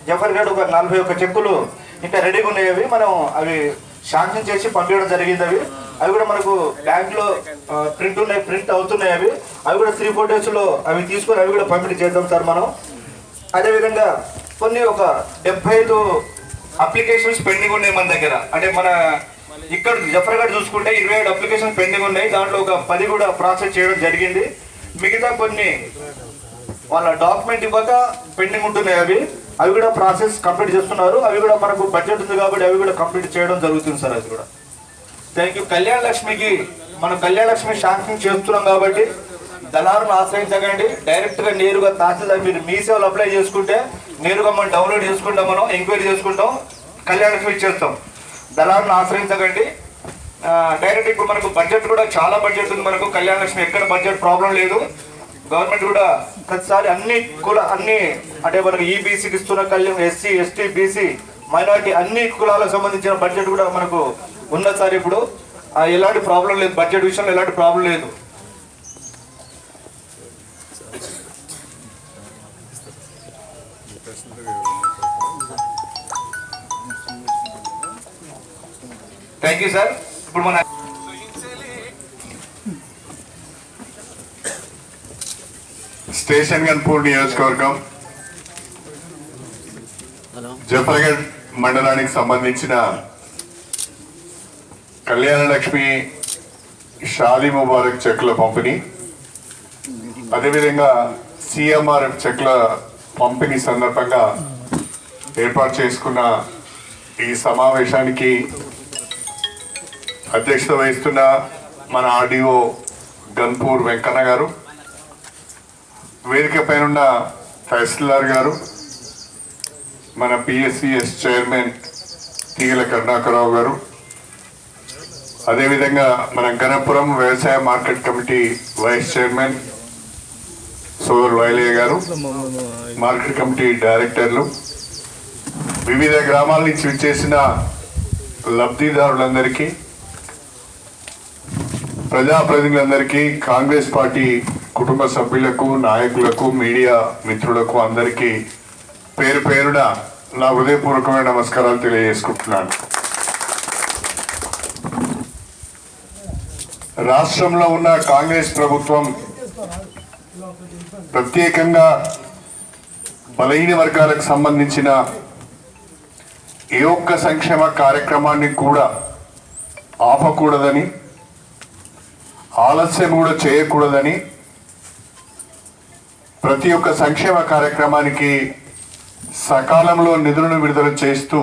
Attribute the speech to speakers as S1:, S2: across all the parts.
S1: జఫర్గఢ్ ఒక 41 చెక్కులు ఇంకా రెడీగా ఉన్నాయి. మనం అవి శాంక్షన్ చేసి పంపించడం జరిగింది. అవి కూడా మనకు బ్యాంకులో ప్రింట్ అవుతున్నాయి. అవి కూడా 3-4 డేస్లో అవి తీసుకొని అవి కూడా పంపిణీ చేద్దాం సార్ మనం. అదేవిధంగా కొన్ని ఒక 75 అప్లికేషన్స్ పెండింగ్ ఉన్నాయి మన దగ్గర. అంటే మన ఇక్కడ జఫర్గఢ్ చూసుకుంటే 27 అప్లికేషన్స్ పెండింగ్ ఉన్నాయి. దాంట్లో ఒక 10 కూడా ప్రాసెస్ చేయడం జరిగింది. మిగతా కొన్ని వాళ్ళ డాక్యుమెంట్ ఇవ్వక పెండింగ్ ఉంటున్నాయి. అవి కూడా ప్రాసెస్ కంప్లీట్ చేస్తున్నారు. అవి కూడా మనకు బడ్జెట్ ఉంది కాబట్టి అవి కూడా కంప్లీట్ చేయడం జరుగుతుంది సార్. అది కూడా థ్యాంక్ యూ. కళ్యాణ లక్ష్మికి మనం కళ్యాణ లక్ష్మి శాంక్షన్ చేస్తున్నాం కాబట్టి దళారును ఆశ్రయించకండి. డైరెక్ట్గా నేరుగా తహసీల్దార్ మీరు మీ సేవలు అప్లై చేసుకుంటే నేరుగా మనం డౌన్లోడ్ చేసుకుంటాం, మనం ఎంక్వైరీ చేసుకుంటాం, కళ్యాణ లక్ష్మి ఇచ్చేస్తాం. దళారును ఆశ్రయించకండి. డైరెక్ట్ ఇప్పుడు మనకు బడ్జెట్ కూడా చాలా బడ్జెట్ ఉంది మనకు. కళ్యాణ లక్ష్మి ఎక్కడ బడ్జెట్ ప్రాబ్లం లేదు. గవర్నమెంట్ కూడా ప్రతిసారి అన్ని అంటే మనకు ఈబీసీకి ఇస్తున్న కళ్యాణం, ఎస్సీ ఎస్టీ బీసీ మైనారిటీ అన్ని కులాలకు సంబంధించిన బడ్జెట్ కూడా మనకు ఉన్నది సార్. ఇప్పుడు ఎలాంటి ప్రాబ్లం లేదు, బడ్జెట్ విషయంలో ఎలాంటి ప్రాబ్లం లేదు. Thank you sir. ఇప్పుడు మన
S2: స్టేషన్ గన్పూర్ నియోజకవర్గం జఫర్గఢ్ మండలానికి సంబంధించిన కళ్యాణ లక్ష్మి షాదీ ముబారక్ చెక్ల పంపిణీ, అదేవిధంగా సిఎంఆర్ఎఫ్ చెక్ల పంపిణీ సందర్భంగా ఏర్పాటు చేసుకున్న ఈ సమావేశానికి అధ్యక్షత వహిస్తున్న మన ఆర్డీఓ గన్పూర్ వెంకన్న గారు, వేదిక పైన తహసీల్దార్ గారు, మన పిఎస్సిఎస్ చైర్మన్ తీగల కరుణాకరరావు గారు, అదేవిధంగా మన గణపురం వ్యవసాయ మార్కెట్ కమిటీ వైస్ చైర్మన్ సోదరు వైలయ్య గారు, మార్కెట్ కమిటీ డైరెక్టర్లు, వివిధ గ్రామాల నుంచి విచ్చేసిన లబ్ధిదారులందరికీ, ప్రజాప్రతినిధులందరికీ, కాంగ్రెస్ పార్టీ కుటుంబ సభ్యులకు, నాయకులకు, మీడియా మిత్రులకు అందరికీ పేరు పేరున నా హృదయపూర్వకమైన నమస్కారాలు తెలియజేసుకుంటున్నాను. రాష్ట్రంలో ఉన్న కాంగ్రెస్ ప్రభుత్వం ప్రత్యేకంగా బలహీన వర్గాలకు సంబంధించిన ఏ ఒక్క సంక్షేమ కార్యక్రమాన్ని కూడా ఆపకూడదని, ఆలస్యం కూడా చేయకూడదని, ప్రతి ఒక్క సంక్షేమ కార్యక్రమానికి సకాలంలో నిధులను విడుదల చేస్తూ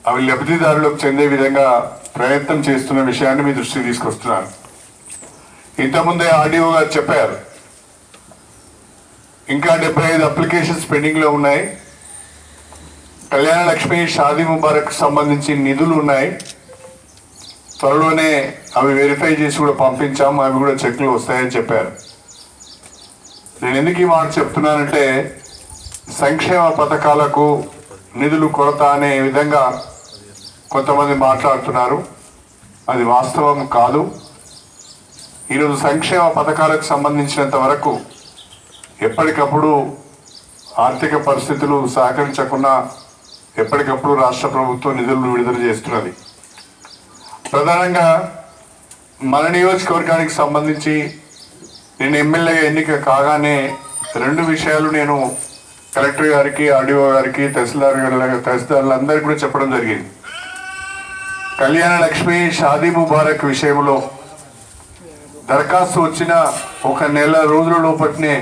S2: అవి లబ్ధిదారులకు చెందే విధంగా ప్రయత్నం చేస్తున్న విషయాన్ని మీ దృష్టికి తీసుకొస్తున్నాను. ఇంతకుముందే ఆర్డీఓ గారు చెప్పారు, ఇంకా 75 అప్లికేషన్స్ పెండింగ్లో ఉన్నాయి. కళ్యాణ లక్ష్మి షాదీ ముబారక్ సంబంధించి నిధులు ఉన్నాయి. త్వరలోనే అవి వెరిఫై చేసి కూడా పంపించాము, అవి కూడా చెక్లు వస్తాయని చెప్పారు. నేను ఎందుకు ఈ మాట చెప్తున్నానంటే, సంక్షేమ పథకాలకు నిధులు కొరత అనే విధంగా కొంతమంది మాట్లాడుతున్నారు. అది వాస్తవం కాదు. ఈరోజు సంక్షేమ పథకాలకు సంబంధించినంత వరకు ఎప్పటికప్పుడు ఆర్థిక పరిస్థితులు సహకరించకుండా ఎప్పటికప్పుడు రాష్ట్ర ప్రభుత్వం నిధులను విడుదల చేస్తున్నది. ప్రధానంగా మన నియోజకవర్గానికి సంబంధించి నేను ఎమ్మెల్యేగా ఎన్నిక కాగానే 2 విషయాలు నేను కలెక్టర్ గారికి, ఆర్డీఓ గారికి, తహసీల్దారులందరికీ కూడా చెప్పడం జరిగింది. కళ్యాణ లక్ష్మి షాదీ ముబారక్ విషయంలో దరఖాస్తు వచ్చిన 1 నెల రోజుల లోపటినే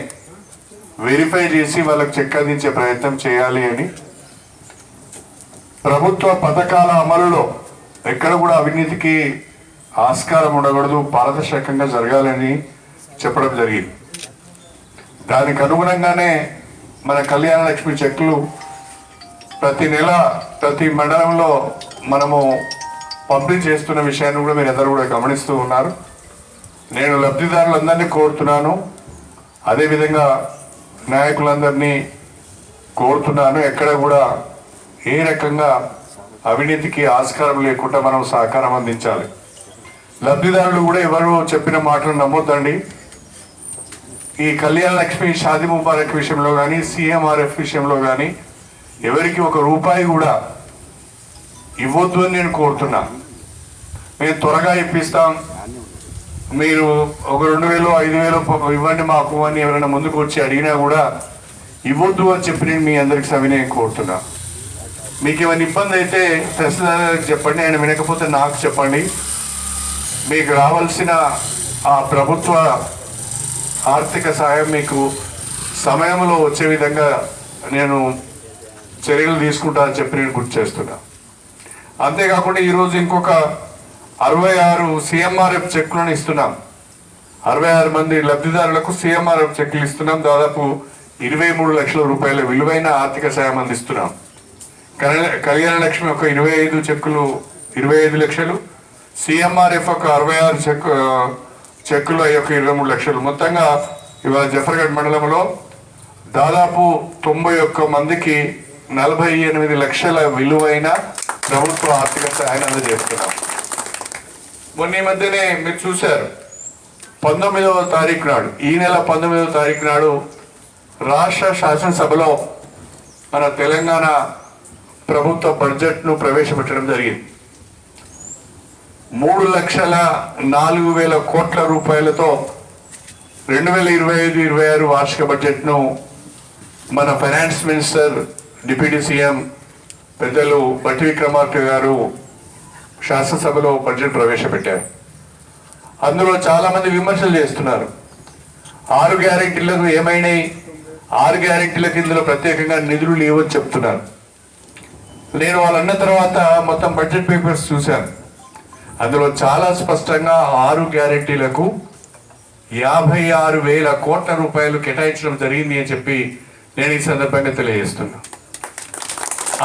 S2: వెరిఫై చేసి వాళ్ళకి చెక్ అందించే ప్రయత్నం చేయాలి అని, ప్రభుత్వ పథకాల అమలులో ఎక్కడ కూడా అవినీతికి ఆస్కారం ఉండకూడదు, పారదర్శకంగా జరగాలని చెప్పడం జరిగింది. దానికి అనుగుణంగానే మన కళ్యాణ లక్ష్మి చెక్లు ప్రతి నెల ప్రతి మండలంలో మనము పంపిణీ చేస్తున్న విషయాన్ని కూడా మీరు అందరూ కూడా గమనిస్తూ ఉన్నారు. నేను లబ్ధిదారులందరినీ కోరుతున్నాను, అదేవిధంగా నాయకులందరినీ కోరుతున్నాను, ఎక్కడ కూడా ఏ రకంగా అవినీతికి ఆస్కారం లేకుండా మనం సహకారం అందించాలి. లబ్ధిదారులు కూడా ఎవరు చెప్పిన మాటలు నమ్మొద్దండి. ఈ కళ్యాణ లక్ష్మి షాదీ ముబారక్ విషయంలో కానీ సిఎంఆర్ఎఫ్ విషయంలో కానీ ఎవరికి ₹1 కూడా ఇవ్వద్దు అని నేను కోరుతున్నా. మేము త్వరగా ఇప్పిస్తాం, మీరు ఒక 2,000 5,000 ఇవ్వండి మాకు అని ఎవరైనా ముందుకు వచ్చి అడిగినా కూడా ఇవ్వద్దు అని చెప్పి నేను మీ అందరికి సవినయం కోరుతున్నా. మీకు ఏమైనా ఇబ్బంది అయితే తహసీల్దార్కి చెప్పండి, ఆయన వినకపోతే నాకు చెప్పండి. మీకు రావాల్సిన ఆ ప్రభుత్వ ఆర్థిక సహాయం మీకు సమయంలో వచ్చే విధంగా నేను చర్యలు తీసుకుంటా అని చెప్పి నేను గుర్తు చేస్తున్నా. అంతేకాకుండా ఈరోజు ఇంకొక 66 సిఎంఆర్ఎఫ్ చెక్కులను ఇస్తున్నాం. 66 మంది లబ్ధిదారులకు సిఎంఆర్ఎఫ్ చెక్కులు ఇస్తున్నాం. దాదాపు 23 లక్షల రూపాయల విలువైన ఆర్థిక సాయం అందిస్తున్నాం. కళ్యాణ లక్ష్మి ఒక 25 చెక్కులు 25 లక్షలు, సిఎంఆర్ఎఫ్ ఒక 66 చెక్కులు అయ్యొక 23 లక్షలు. మొత్తంగా ఇవాళ జఫర్గఢ్ మండలంలో దాదాపు 91 మందికి 48 లక్షల విలువైన ప్రభుత్వ ఆర్థిక సహాయాన్ని అందజేస్తున్నాం. మొన్న ఈ మధ్యనే మీరు చూశారు, 19వ తారీఖు నాడు, ఈ నెల 19వ తారీఖు నాడు రాష్ట్ర శాసనసభలో మన తెలంగాణ ప్రభుత్వ బడ్జెట్ను ప్రవేశపెట్టడం జరిగింది. 3,04,000 కోట్ల రూపాయలతో 2025-26 వార్షిక బడ్జెట్ను మన ఫైనాన్స్ మినిస్టర్ డిప్యూటీ సీఎం పెద్దలు బట్టి విక్రమార్క గారు శాసనసభలో బడ్జెట్ ప్రవేశపెట్టారు. అందులో చాలా మంది విమర్శలు చేస్తున్నారు. 6 గ్యారెంటీలకు ఏమైనాయి, 6 గ్యారెంటీలకు ఇందులో ప్రత్యేకంగా నిధులు లేవని చెప్తున్నారు. నేను వాళ్ళన్న తర్వాత మొత్తం బడ్జెట్ పేపర్స్ చూశాను. అందులో చాలా స్పష్టంగా 6 గ్యారెంటీలకు 56,000 కోట్ల రూపాయలు కేటాయించడం జరిగింది అని చెప్పి నేను ఈ సందర్భంగా తెలియజేస్తున్నా.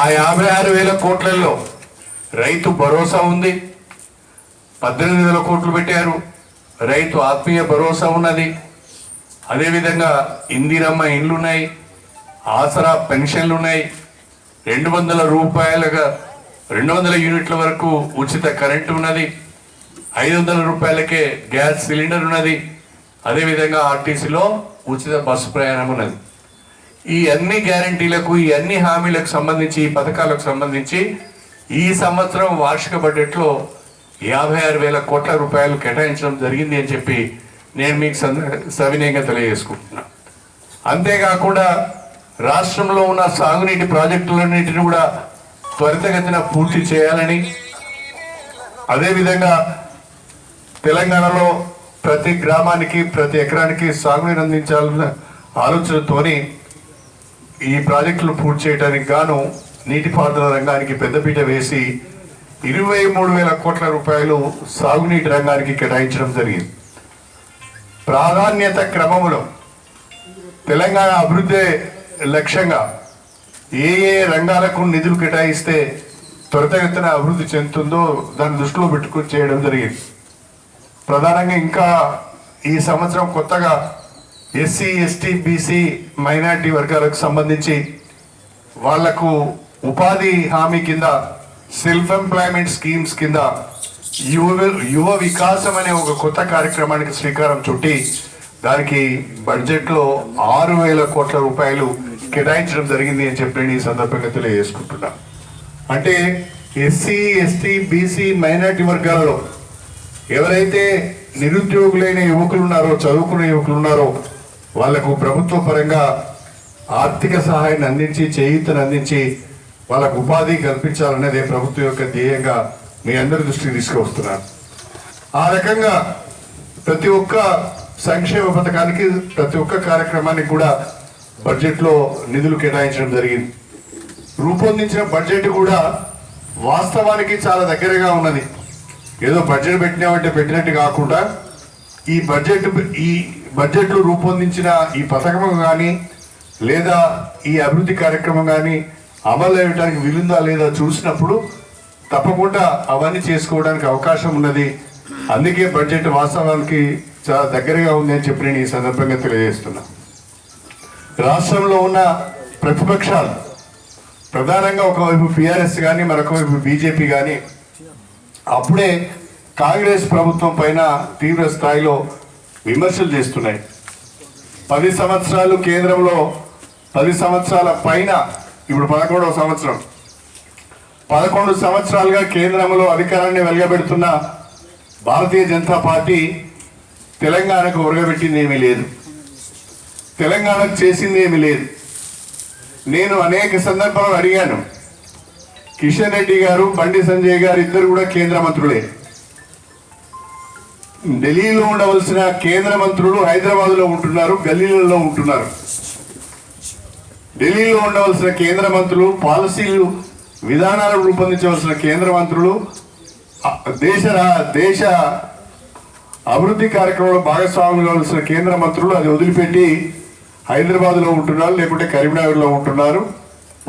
S2: ఆ 56,000 కోట్లలో రైతు భరోసా ఉంది, 18,000 కోట్లు పెట్టారు. రైతు ఆత్మీయ భరోసా ఉన్నది. అదేవిధంగా ఇందిరమ్మ ఇండ్లు ఉన్నాయి, ఆసరా పెన్షన్లు ఉన్నాయి, 200 రూపాయలుగా 200 యూనిట్ల వరకు ఉచిత కరెంటు ఉన్నది, 500 రూపాయలకే గ్యాస్ సిలిండర్ ఉన్నది. అదేవిధంగా ఆర్టీసీలో ఉచిత బస్సు ప్రయాణం ఉన్నది. ఈ అన్ని గ్యారంటీలకు, ఈ అన్ని హామీలకు సంబంధించి, ఈ పథకాలకు సంబంధించి ఈ సంవత్సరం వార్షిక బడ్జెట్లో 56,000 కోట్ల రూపాయలు కేటాయించడం జరిగింది అని చెప్పి నేను మీకు సవినయంగా తెలియజేసుకుంటున్నా. అంతేకాకుండా రాష్ట్రంలో ఉన్న సాగునీటి ప్రాజెక్టులన్నింటినీ కూడా త్వరితగతిన పూర్తి చేయాలని, అదేవిధంగా తెలంగాణలో ప్రతి గ్రామానికి ప్రతి ఎకరానికి సాగునీరు అందించాలన్న ఆలోచనతోని ఈ ప్రాజెక్టులు పూర్తి చేయడానికి గాను నీటిపారుదల రంగానికి పెద్దపీట వేసి 23,000 కోట్ల రూపాయలు సాగునీటి రంగానికి కేటాయించడం జరిగింది. ప్రాధాన్యత క్రమంలో తెలంగాణ అభివృద్ధి లక్ష్యంగా ఏ ఏ రంగాలకు నిధులు కేటాయిస్తే త్వరితగతిన అభివృద్ధి చెందుతుందో దాన్ని దృష్టిలో పెట్టుకుని చేయడం జరిగింది. ప్రధానంగా ఇంకా ఈ సంవత్సరం కొత్తగా ఎస్సీ, ఎస్టీ, బీసీ, మైనారిటీ వర్గాలకు సంబంధించి వాళ్లకు ఉపాధి హామీ కింద, సెల్ఫ్ ఎంప్లాయ్మెంట్ స్కీమ్స్ కింద యువ వికాసం అనే ఒక కొత్త కార్యక్రమానికి శ్రీకారం చుట్టి దానికి బడ్జెట్లో 6,000 కోట్ల రూపాయలు కేటాయించడం జరిగింది అని చెప్పి నేను ఈ సందర్భంగా తెలియజేసుకుంటున్నా. అంటే ఎస్సీ, ఎస్టీ, బీసీ, మైనారిటీ వర్గాలలో ఎవరైతే నిరుద్యోగులైన యువకులు ఉన్నారో, చదువుకున్న యువకులు ఉన్నారో వాళ్లకు ప్రభుత్వ పరంగా ఆర్థిక సహాయాన్ని అందించి, చేయూతను అందించి వాళ్ళకు ఉపాధి కల్పించాలనేదే ప్రభుత్వం యొక్క ధ్యేయంగా మీ అందరి దృష్టికి తీసుకువస్తున్నారు. ఆ రకంగా ప్రతి ఒక్క సంక్షేమ పథకానికి, ప్రతి ఒక్క కార్యక్రమానికి కూడా బడ్జెట్లో నిధులు కేటాయించడం జరిగింది. రూపొందించిన బడ్జెట్ కూడా వాస్తవానికి చాలా దగ్గరగా ఉన్నది. ఏదో బడ్జెట్ పెట్టినామంటే పెట్టినట్టు కాకుండా ఈ బడ్జెట్లో రూపొందించిన ఈ పథకం కానీ లేదా ఈ అభివృద్ధి కార్యక్రమం కానీ అమలు అయ్యడానికి వీలుందా లేదా చూసినప్పుడు తప్పకుండా అవన్నీ చేసుకోవడానికి అవకాశం ఉన్నది. అందుకే బడ్జెట్ వాస్తవానికి చాలా దగ్గరగా ఉంది అని చెప్పి నేను ఈ సందర్భంగా తెలియజేస్తున్నా. రాష్ట్రంలో ఉన్న ప్రతిపక్షాలు ప్రధానంగా ఒకవైపు టీఆర్ఎస్ కానీ మరొక వైపు బీజేపీ కానీ అప్పుడే కాంగ్రెస్ ప్రభుత్వం పైన తీవ్ర స్థాయిలో విమర్శలు చేస్తున్నాయి. 10 సంవత్సరాలు కేంద్రంలో, 10 సంవత్సరాల పైన, ఇప్పుడు 11వ సంవత్సరం, 11 సంవత్సరాలుగా కేంద్రంలో అధికారాన్ని వెలగబెడుతున్న భారతీయ జనతా పార్టీ తెలంగాణకు ఒరగబెట్టింది ఏమీ లేదు, తెలంగాణకు చేసింది ఏమీ లేదు. నేను అనేక సందర్భాలు అడిగాను. కిషన్ రెడ్డి గారు, బండి సంజయ్ గారు ఇద్దరు కూడా కేంద్ర మంత్రులే. ఢిల్లీలో ఉండవలసిన కేంద్ర మంత్రులు హైదరాబాద్లో ఉంటున్నారు, గల్లీలలో ఉంటున్నారు. ఢిల్లీలో ఉండవలసిన కేంద్ర మంత్రులు, పాలసీలు విధానాలు రూపొందించవలసిన కేంద్ర మంత్రులు దేశ అభివృద్ధి కార్యక్రమంలో భాగస్వాములు కావాల్సిన కేంద్ర మంత్రులు అది వదిలిపెట్టి హైదరాబాద్లో ఉంటున్నారు, లేకుంటే కరీంనగర్లో ఉంటున్నారు.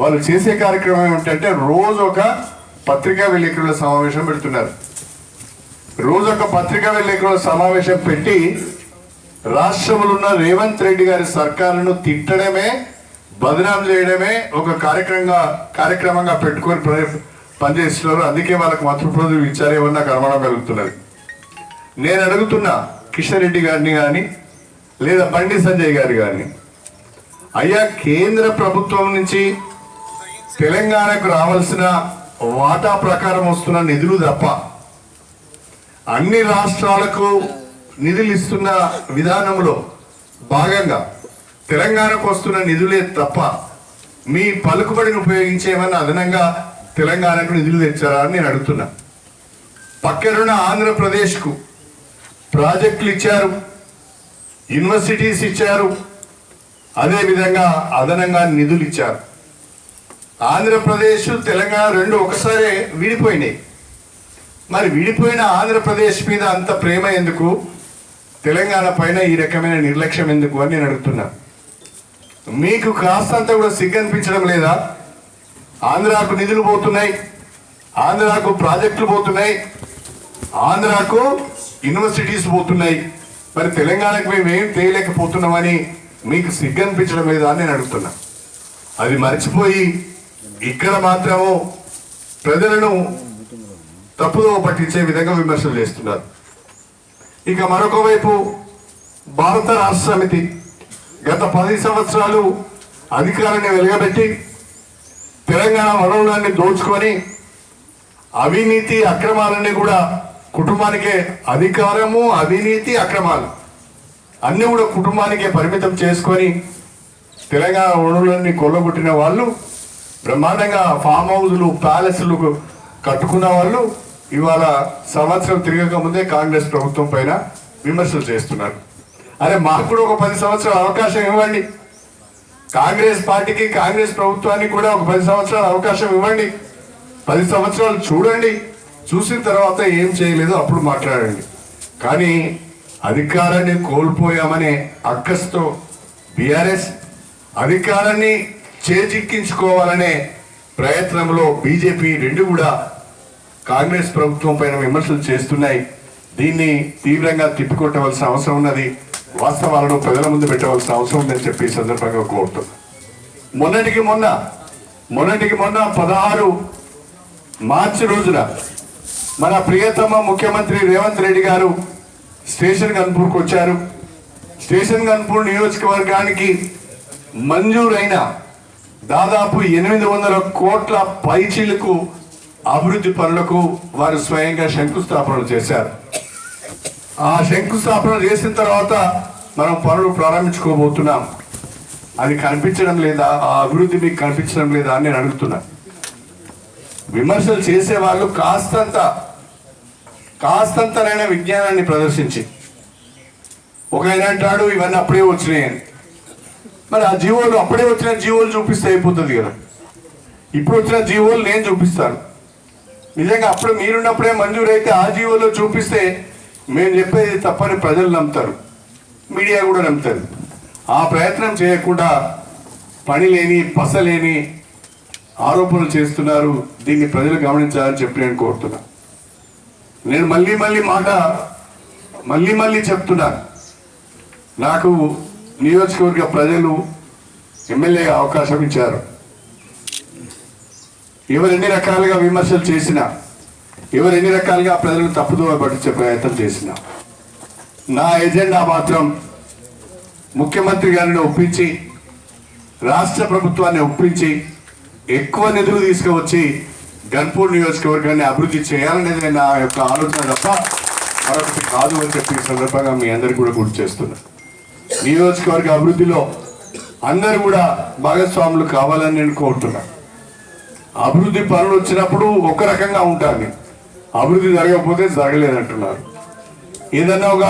S2: వాళ్ళు చేసే కార్యక్రమం ఏమిటంటే రోజు ఒక పత్రికా విలేకరుల సమావేశం పెడుతున్నారు. రోజు ఒక పత్రికా విలేకరుల సమావేశం పెట్టి రాష్ట్రంలో ఉన్న రేవంత్ రెడ్డి గారి సర్కారును తిట్టడమే, బదనాం చేయడమే ఒక కార్యక్రమంగా పెట్టుకొని పనిచేస్తున్నారు. అందుకే వాళ్ళకి మంత్రి పదవులు ఇచ్చారేమో నాకు అనుమానం కలుగుతున్నది. నేను అడుగుతున్నా కిషన్ రెడ్డి గారిని కానీ లేదా బండి సంజయ్ గారి కానీ, అయ్యా కేంద్ర ప్రభుత్వం నుంచి తెలంగాణకు రావాల్సిన వాటా ప్రకారం వస్తున్న నిధులు తప్ప, అన్ని రాష్ట్రాలకు నిధులు ఇస్తున్న విధానంలో భాగంగా తెలంగాణకు వస్తున్న నిధులే తప్ప మీ పలుకుబడిని ఉపయోగించేమన్నా అదనంగా తెలంగాణకు నిధులు తెచ్చారా అని నేను అడుగుతున్నా. పక్కనున్న ఆంధ్రప్రదేశ్కు ప్రాజెక్టులు ఇచ్చారు, యూనివర్సిటీస్ ఇచ్చారు, అదేవిధంగా అదనంగా నిధులు ఇచ్చారు. ఆంధ్రప్రదేశ్ తెలంగాణ రెండు ఒకసారి విడిపోయినాయి. మరి విడిపోయిన ఆంధ్రప్రదేశ్ మీద అంత ప్రేమ ఎందుకు, తెలంగాణ పైన ఈ రకమైన నిర్లక్ష్యం ఎందుకు అని నేను అడుగుతున్నా. మీకు కాస్తంత కూడా సిగ్గు అనిపించడం లేదా? ఆంధ్రాకు నిధులు పోతున్నాయి, ఆంధ్రాకు ప్రాజెక్టులు పోతున్నాయి, ఆంధ్రాకు యూనివర్సిటీస్ పోతున్నాయి, మరి తెలంగాణకు మేము ఏం తేయలేకపోతున్నామని మీకు సిగ్గు అనిపించడం లేదా అని నేను అడుగుతున్నా. అది మర్చిపోయి ఇక్కడ మాత్రము ప్రజలను తప్పుదో పట్టించే విధంగా విమర్శలు చేస్తున్నారు. ఇక మరొక వైపు భారత రాష్ట్ర సమితి గత 10 సంవత్సరాలు అధికారాన్ని వెలగబెట్టి తెలంగాణ వనరులన్నీ దోచుకొని అవినీతి అక్రమాలన్నీ కూడా కుటుంబానికే, అధికారము అవినీతి అక్రమాలు అన్నీ కూడా కుటుంబానికే పరిమితం చేసుకొని తెలంగాణ వనరులన్నీ కొల్లగొట్టిన వాళ్ళు, బ్రహ్మాండంగా ఫామ్ హౌస్లు ప్యాలెస్లు కట్టుకున్న వాళ్ళు ఇవాళ సంవత్సరం తిరగక ముందే కాంగ్రెస్ ప్రభుత్వం పైన విమర్శలు చేస్తున్నారు. అరే మాకు కూడా ఒక 10 సంవత్సరాల అవకాశం ఇవ్వండి, కాంగ్రెస్ పార్టీకి కాంగ్రెస్ ప్రభుత్వానికి కూడా ఒక 10 సంవత్సరాల అవకాశం ఇవ్వండి, 10 సంవత్సరాలు చూడండి, చూసిన తర్వాత ఏం చేయలేదో అప్పుడు మాట్లాడండి. కానీ అధికారాన్ని కోల్పోయామనే అక్కస్తో బీఆర్ఎస్ అధికారాన్ని చేజిక్కించుకోవాలనే ప్రయత్నంలో బీజేపీ రెండు కూడా కాంగ్రెస్ ప్రభుత్వం పైన విమర్శలు చేస్తున్నాయి. దీన్ని తీవ్రంగా తిప్పికొట్టవలసిన అవసరం ఉన్నది, వాస్తవాలను ప్రజల ముందు పెట్టవలసిన అవసరం ఉందని చెప్పి ఈ సందర్భంగా కోరుతున్నాను. మొన్నటికి మొన్న 16 మార్చి రోజున మన ప్రియతమ ముఖ్యమంత్రి రేవంత్ రెడ్డి గారు స్టేషన్ గన్పూర్కి వచ్చారు. స్టేషన్ గన్పూర్ నియోజకవర్గానికి మంజూరైన దాదాపు 800 కోట్ల పైచీలకు అభివృద్ధి పనులకు వారు స్వయంగా శంకుస్థాపనలు చేశారు. ఆ శంకుస్థాపన చేసిన తర్వాత మనం పనులు ప్రారంభించుకోబోతున్నాం. అది కనిపించడం లేదా, ఆ అభివృద్ధి మీకు కనిపించడం లేదా అని నేను అడుగుతున్నా. విమర్శలు చేసే వాళ్ళు కాస్తంతనైనా విజ్ఞానాన్ని ప్రదర్శించి, ఒక ఆయన అంటాడు ఇవన్నీ అప్పుడే వచ్చినాయని. మరి ఆ జీవోలు అప్పుడే వచ్చిన జీవోలు చూపిస్తే అయిపోతుంది కదా. ఇప్పుడు వచ్చిన జీవోలు నేను చూపిస్తాను. నిజంగా అప్పుడు మీరున్నప్పుడే మంజూరైతే ఆ జీవోలో చూపిస్తే మేము చెప్పేది తప్పని ప్రజలు నమ్ముతారు, మీడియా కూడా నమ్ముతారు. ఆ ప్రయత్నం చేయకుండా పని లేని పసలేని ఆరోపణలు చేస్తున్నారు. దీన్ని ప్రజలు గమనించాలని చెప్పి నేను కోరుతున్నా. నేను మళ్ళీ చెప్తున్నా, నాకు నియోజకవర్గ ప్రజలు ఎమ్మెల్యే అవకాశం ఇచ్చారు. ఎవరు ఎన్ని రకాలుగా విమర్శలు చేసినా, ఎవరు ఎన్ని రకాలుగా ప్రజలను తప్పుదోవ పట్టించే ప్రయత్నం చేసినా, నా ఎజెండా మాత్రం ముఖ్యమంత్రి గారిని ఒప్పించి రాష్ట్ర ప్రభుత్వాన్ని ఒప్పించి ఎక్కువ నిధులు తీసుకువచ్చి గన్పూర్ నియోజకవర్గాన్ని అభివృద్ధి చేయాలనేది నా యొక్క ఆలోచన తప్ప మరొకటి కాదు అని చెప్పి ఈ సందర్భంగా మీ అందరికీ కూడా గుర్తు చేస్తున్నా. నియోజకవర్గ అభివృద్ధిలో అందరూ కూడా భాగస్వాములు కావాలని నేను కోరుతున్నా. అభివృద్ధి పనులు వచ్చినప్పుడు ఒక రకంగా ఉంటుంది, అభివృద్ధి జరగకపోతే జరగలేదంటున్నారు. ఏదన్నా ఒక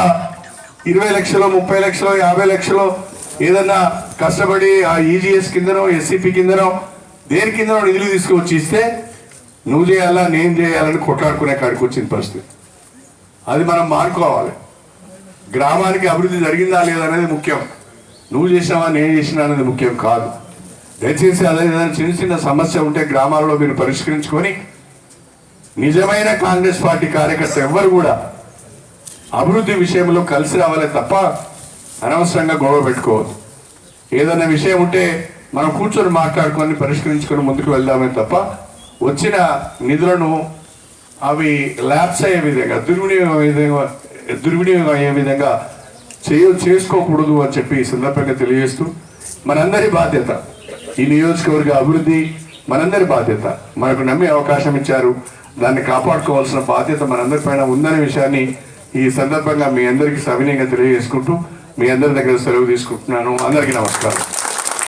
S2: 20 లక్షలు 30 లక్షలు 50 లక్షలు ఏదన్నా కష్టపడి ఆ ఈజీఎస్ కిందనో ఎస్సీపీ కిందనో దేని కిందనో నిధులు తీసుకువచ్చి ఇస్తే నువ్వు చేయాలా నేను చేయాలని కొట్లాడుకునే కాడికి వచ్చిన పరిస్థితి. అది మనం మానుకోవాలి. గ్రామానికి అభివృద్ధి జరిగిందా లేదా అనేది ముఖ్యం, నువ్వు చేసినావా నేను చేసినా అనేది ముఖ్యం కాదు. దయచేసి అదే ఏదైనా చిన్న చిన్న సమస్య ఉంటే గ్రామాల్లో మీరు పరిష్కరించుకొని నిజమైన కాంగ్రెస్ పార్టీ కార్యకర్త ఎవ్వరు కూడా అభివృద్ధి విషయంలో కలిసి రావాలే తప్ప అనవసరంగా గొడవ పెట్టుకోవద్దు. ఏదైనా విషయం ఉంటే మనం కూర్చొని మాట్లాడుకొని పరిష్కరించుకొని ముందుకు వెళ్దామే తప్ప వచ్చిన నిధులను అవి ల్యాప్స్ అయ్యే విధంగా దుర్వినియోగం అయ్యే విధంగా చేసుకోకూడదు అని చెప్పి ఈ సందర్భంగా తెలియజేస్తూ మనందరి బాధ్యత ఈ నియోజకవర్గ అభివృద్ధి మనందరి బాధ్యత. మనకు నమ్మి అవకాశం ఇచ్చారు, దాన్ని కాపాడుకోవాల్సిన బాధ్యత మనందరిపైన ఉందనే విషయాన్ని ఈ సందర్భంగా మీ అందరికీ సవినయంగా తెలియజేసుకుంటూ మీ అందరి దగ్గర సెలవు తీసుకుంటున్నాను. అందరికీ నమస్కారం.